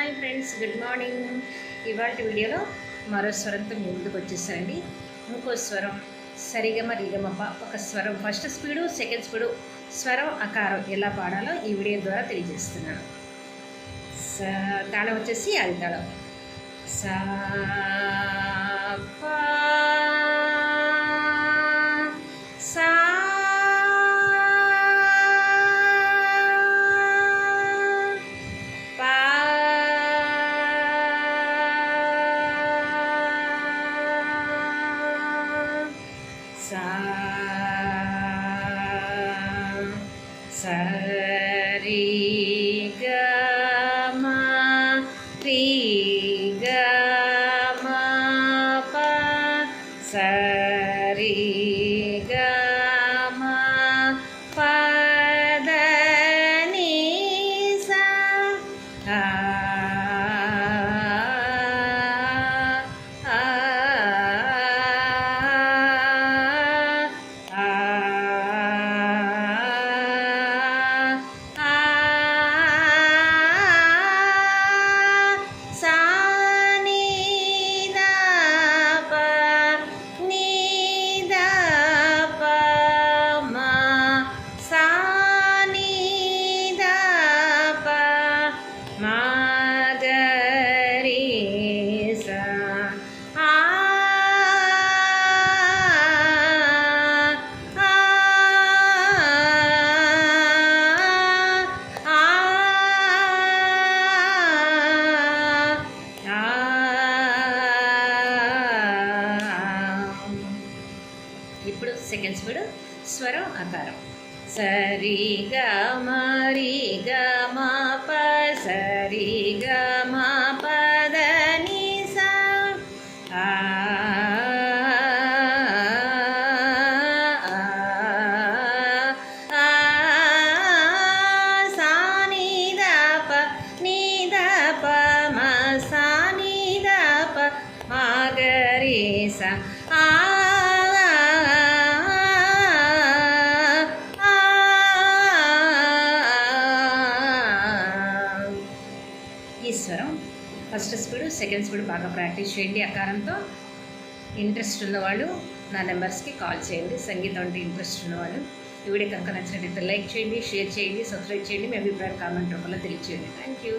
Hi friends, good morning. ఇవాళ వీడియోలో మరో స్వరంతో మీ ముందుకు వచ్చేసారండి. ఇంకో స్వరం సరిగమ రిగమప. ఒక స్వరం ఫస్ట్ స్పీడు, సెకండ్ స్పీడు, స్వరం అకారం ఎలా పాడాలో ఈ వీడియో ద్వారా తెలియజేస్తున్నాను. తాళం వచ్చేసి అది తాళం సా పా సా పా సా సరి గమ రి గమ ప సరి గమ పద ని సా ఇప్పుడు సెకండ్ స్పీడ్ స్వరం అకారం సరి గమ రి గమ ప సరి గమ పద ని సా సా ని ద ప ని ద ప మ సా ని ద ప మ గ రి సా ఈ స్వరం ఫస్ట్ స్పీడ్ సెకండ్ స్పీడ్ బాగా ప్రాక్టీస్ చేయండి. అకారంతో ఇంట్రెస్ట్ ఉన్నవాళ్ళు నా నెంబర్స్కి కాల్ చేయండి. సంగీతం అంటే ఇంట్రెస్ట్ ఉన్నవాళ్ళు. ఈ వీడియో కనుక నచ్చినట్లయితే లైక్ చేయండి, షేర్ చేయండి, సబ్స్క్రైబ్ చేయండి. మీ అభిప్రాయం కామెంట్ రూపంలో తెలియచేయండి. Thank you.